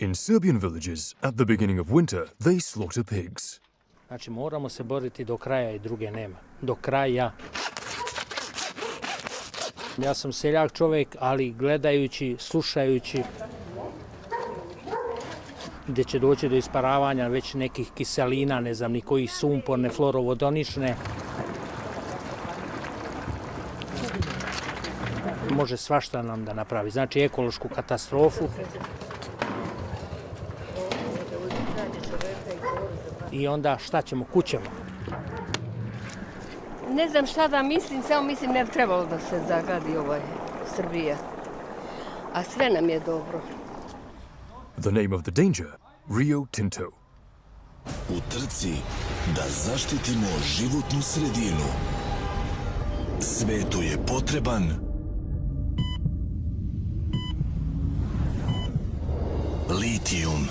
In Serbian villages, at the beginning of winter, they slaughter pigs. Znači, moramo se boriti do kraja i druge nema. Do kraja. Ja sam seljak čovjek, ali gledajući, slušajući, gdje će doći do isparavanja već nekih kiselina, ne znam, ni kojih sumporne, florovodonične. Može svašta nam da napravi. Znači, ekološku katastrofu. I onda šta ćemo, kućemo? Ne znam šta da mislim, samo mislim ne bi trebalo da se zagadi Srbija. A sve nam je dobro. The name of the danger, Rio Tinto. U trci da zaštitimo životnu sredinu, svetu je potreban litijum.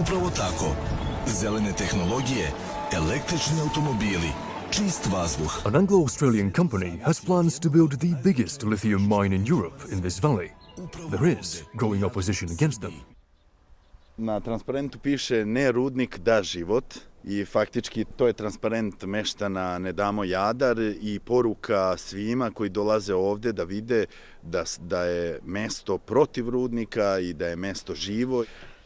Upravo tako, zelene tehnologije, električni automobili, čist vazduh. An Anglo-Australian company has plans to build the biggest lithium mine in Europe in this valley. There is growing opposition against them. Na transparentu piše ne rudnik, da život i faktički to je transparent meštana Ne damo Jadar i poruka svima koji dolaze ovde da vide da je mesto protiv rudnika i da je mesto živo.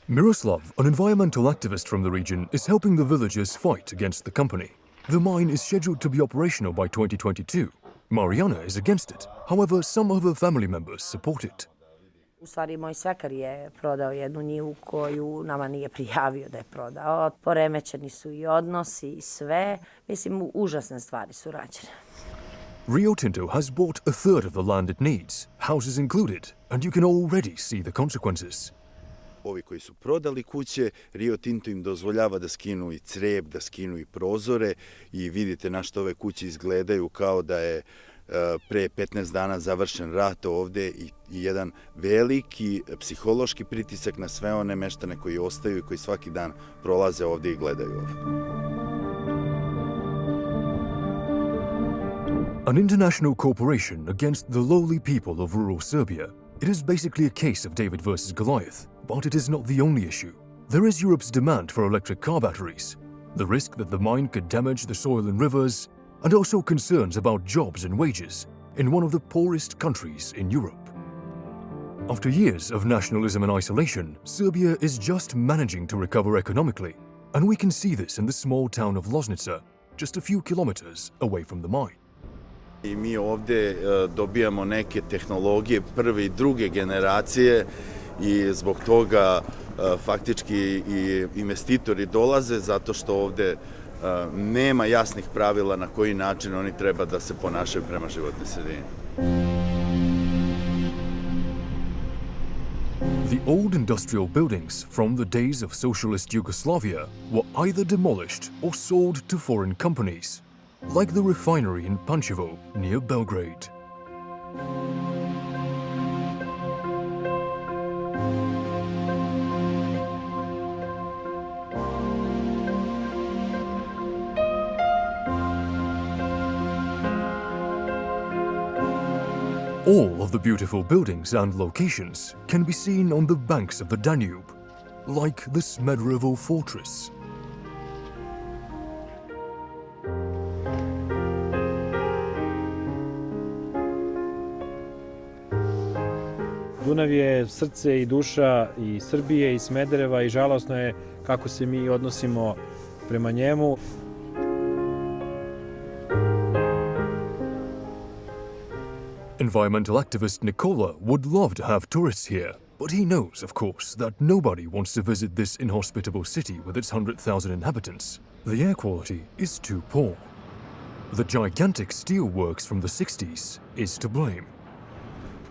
Miroslav, an environmental activist from the region, is helping the villagers fight against the company. The mine is scheduled to be operational by 2022. Mariana is against it. However, some of her family members support it. U stvari, moj svekar je prodao jednu njivu koju nama nije prijavio da je prodao. Poremećeni su i odnosi i sve. Mislim, užasne stvari su rađene. Rio Tinto has bought a third of the land it needs, houses included, and you can already see the consequences. Ovi koji su prodali kuće, Rio Tinto im dozvoljava da skinu i crep, da skinu i prozore i vidite na što ove kuće izgledaju kao da je pre 15 dana završen rat ovde i jedan veliki psihološki pritisak na sve one meštane koji ostaju i koji svaki dan prolaze ovde i gledaju ovo. An international corporation against the lowly people of rural Serbia. It is basically a case of David versus Goliath, but it is not the only issue. There is Europe's demand for electric car batteries, the risk that the mine could damage the soil and rivers, and also concerns about jobs and wages in one of the poorest countries in Europe. After years of nationalism and isolation, Serbia is just managing to recover economically, and we can see this in the small town of Loznica, just a few kilometers away from the mine. I mi ovde dobijamo neke tehnologije prve i druge generacije i zbog toga faktički i investitori dolaze zato što ovde nema jasnih pravila na koji način oni treba da se ponašaju prema životnoj sredini. The old industrial buildings from the days of socialist Yugoslavia were either demolished or sold to foreign companies, like the refinery in Pančevo near Belgrade. All of the beautiful buildings and locations can be seen on the banks of the Danube, like the Smederevo fortress. Dunav je srce i duša i Srbije i Smedereva i žalosno je kako se mi odnosimo prema njemu. Environmental activist Nikola would love to have tourists here, but he knows, of course, that nobody wants to visit this inhospitable city with its 100,000 inhabitants. The air quality is too poor. The gigantic steel works from the 60s is to blame.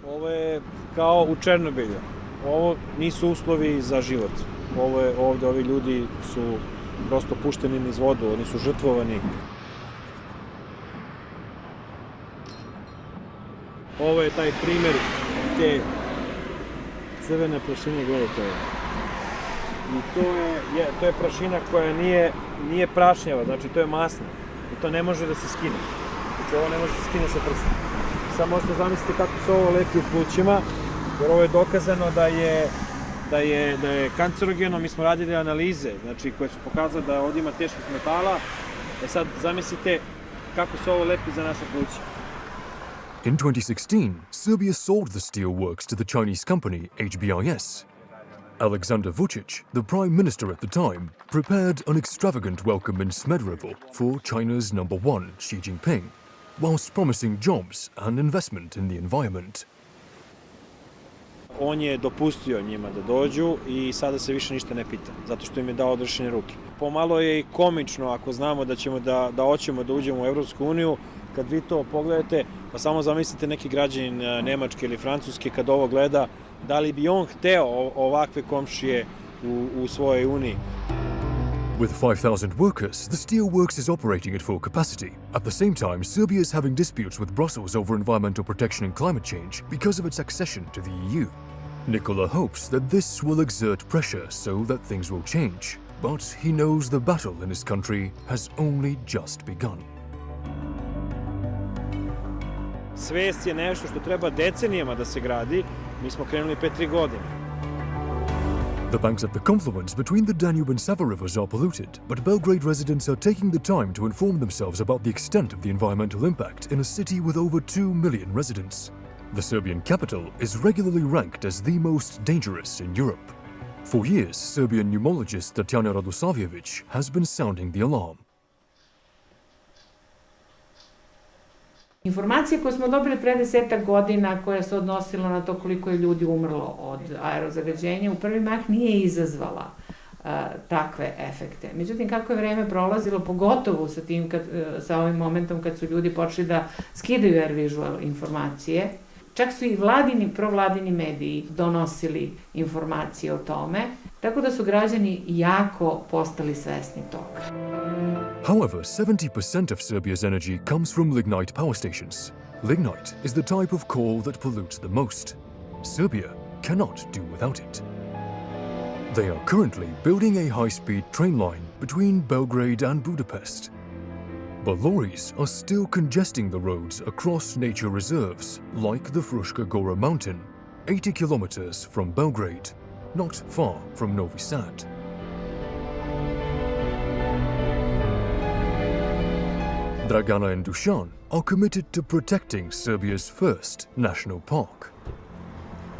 Ovo je kao u Černobilju. Ovo nisu uslovi za život. Ovde ovi ljudi su prosto pušteni niz vodu, oni su žrtvovani. Ovo je taj primer te crvene prašine, gledajte ovo. I to je prašina koja nije prašnjava, znači to je masna. I to ne može da se skine. Znači ovo ne može da se skine sa prsta. Sad možete zamisliti kako se ovo lepi u plućima Jer ovo je dokazano da je kancerogeno, mi smo radili analize, znači koje su pokazale da ovdje ima teških metala. Sad zamislite kako se ovo lepi za naše pluća. In 2016, Serbia sold the steel works to the Chinese company HBIS. Alexander Vučić, the prime minister at the time, prepared an extravagant welcome in Smederevo for China's number one, Xi Jinping, whilst promising jobs and investment in the environment. On je dopustio njima da dođu i sada se više ništa ne pita, zato što im je dao odrešene ruke. Pomalo je i komično ako znamo da hoćemo da uđemo u Evropsku uniju, kad vi to pogledate, pa samo zamislite neki građanin Nemačke ili Francuske kad ovo gleda, da li bi on hteo ovakve komšije u svojoj uniji. With 5,000 workers, the steel works is operating at full capacity. At the same time, Serbia is having disputes with Brussels over environmental protection and climate change because of its accession to the EU. Nikola hopes that this will exert pressure so that things will change, but he knows the battle in his country has only just begun. Svest je nešto što treba decenijama da se gradi, mi smo krenuli pre 3 godine. The banks at the confluence between the Danube and Sava rivers are polluted, but Belgrade residents are taking the time to inform themselves about the extent of the environmental impact in a city with over 2 million residents. The Serbian capital is regularly ranked as the most dangerous in Europe. For years, Serbian pneumologist Tatjana Radosavljević has been sounding the alarm. Informacije koje smo dobili pre 10 godina, koja se odnosila na to koliko je ljudi umrlo od aerozagađenja, u prvi mah nije izazvala takve efekte. Međutim, kako je vreme prolazilo, pogotovo sa ovim momentom kad su ljudi počeli da skidaju air visual informacije, čak su i provladini mediji donosili informacije o tome, tako da su građani jako postali svesni toga. However, 70% of Serbia's energy comes from lignite power stations. Lignite is the type of coal that pollutes the most. Serbia cannot do without it. They are currently building a high-speed train line between Belgrade and Budapest. But lorries are still congesting the roads across nature reserves, like the Fruska Gora mountain, 80 kilometers from Belgrade, not far from Novi Sad. Dragana and Dusan are committed to protecting Serbia's first national park.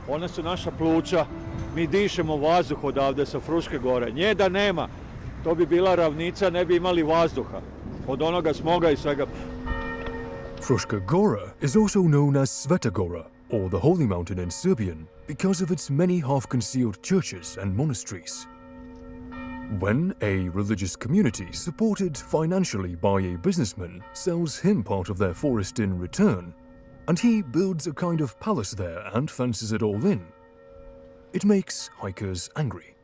One su naša pluća, mi dišemo vazduh odavde sa Fruške gore. Nje da nema, to bi bila ravnica, ne bi imali vazduha. Od onoga smoga i svega. Fruska Gora is also known as Sveta Gora, or the Holy Mountain in Serbian, because of its many half-concealed churches and monasteries. When a religious community, supported financially by a businessman, sells him part of their forest in return, and he builds a kind of palace there and fences it all in, it makes hikers angry.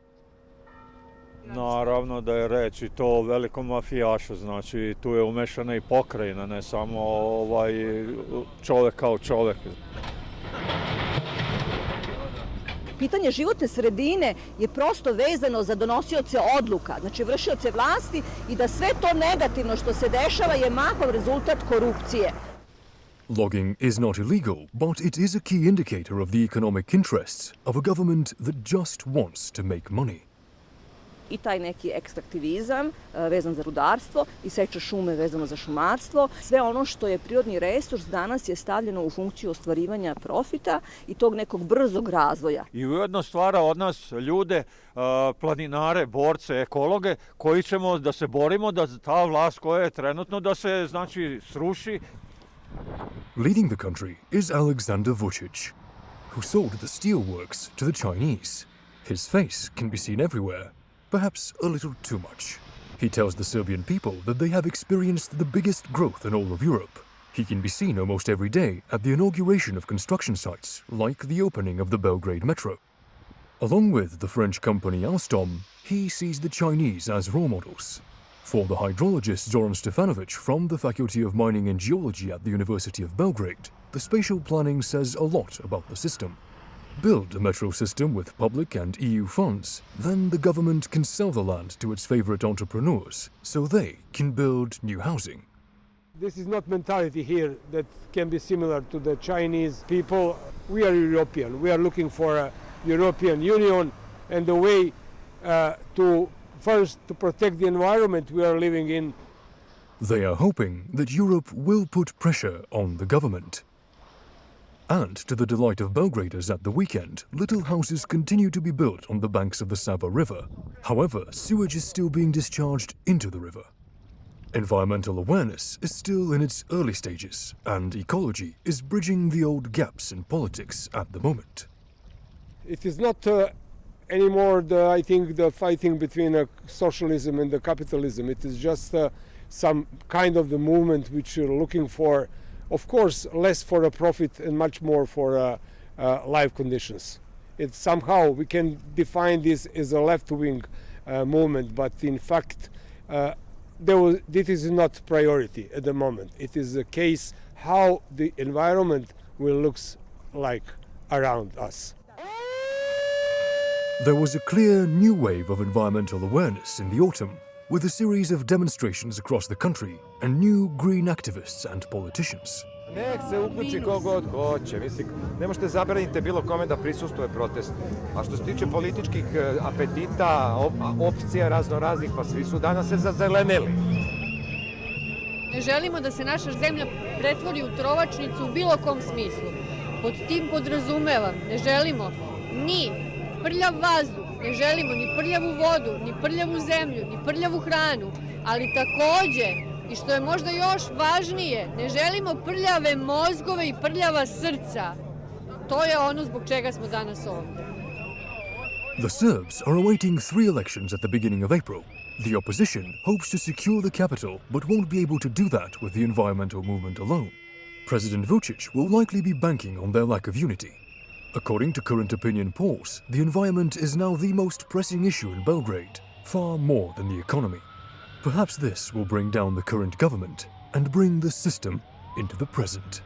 Naravno da je reč i to o velikom mafijašu, znači tu je umešana i pokrajina, ne samo čovek kao čovek. Pitanje životne sredine je prosto vezano za donosioce odluka, znači vršioce vlasti, i da sve to negativno što se dešava je mahom rezultat korupcije. Logging is not illegal, but it is a key indicator of the economic interests of a government that just wants to make money. I taj neki ekstraktivizam vezan za rudarstvo i seča šume vezano za šumarstvo. Sve ono što je prirodni resurs danas je stavljeno u funkciju ostvarivanja profita i tog nekog brzog razvoja. I ujedno stvara od nas ljude, planinare, borce, ekologe, koji ćemo da se borimo da ta vlast koja je trenutno da se sruši. Leading the country is Alexander Vučić, who sold the steelworks to the Chinese. His face can be seen everywhere. Perhaps a little too much. He tells the Serbian people that they have experienced the biggest growth in all of Europe. He can be seen almost every day at the inauguration of construction sites, like the opening of the Belgrade metro. Along with the French company Alstom, he sees the Chinese as role models. For the hydrologist Zoran Stefanovic from the Faculty of Mining and Geology at the University of Belgrade, the spatial planning says a lot about the system. Build a metro system with public and EU funds, then the government can sell the land to its favorite entrepreneurs, so they can build new housing. This is not mentality here that can be similar to the Chinese people. We are European. We are looking for a European Union, and the way to protect the environment we are living in. They are hoping that Europe will put pressure on the government. And to the delight of Belgraders at the weekend, little houses continue to be built on the banks of the Sava River. However, sewage is still being discharged into the river. Environmental awareness is still in its early stages, and ecology is bridging the old gaps in politics at the moment. It is not anymore, I think, the fighting between socialism and the capitalism. It is just some kind of the movement which are looking for, of course, less for a profit and much more for life conditions. It's somehow we can define this as a left-wing movement, but in fact, this is not priority at the moment. It is a case how the environment will look like around us. There was a clear new wave of environmental awareness in the autumn, with a series of demonstrations across the country and new green activists and politicians. Nek se uključi ko god hoće. Mislim, ne možete zabraniti bilo kome da prisustvuje protestu. A što se tiče političkih apetita, opcija raznoraznih, pa svi su danas se zazelenili. Ne želimo da se naša zemlja pretvori u trovačnicu u bilo kom smislu. Pod tim podrazumevam, ne želimo ni prljav vazduh, ne želimo ni prljavu vodu, ni prljavu zemlju, ni prljavu hranu, ali takođe, i što je možda još važnije, ne želimo prljave mozgove i prljava srca. To je ono zbog čega smo danas ovdje. The Serbs are awaiting 3 elections at the beginning of April. The opposition hopes to secure the capital, but won't be able to do that with the environmental movement alone. President Vučić will likely be banking on their lack of unity. According to current opinion polls, the environment is now the most pressing issue in Belgrade, far more than the economy. Perhaps this will bring down the current government and bring the system into the present.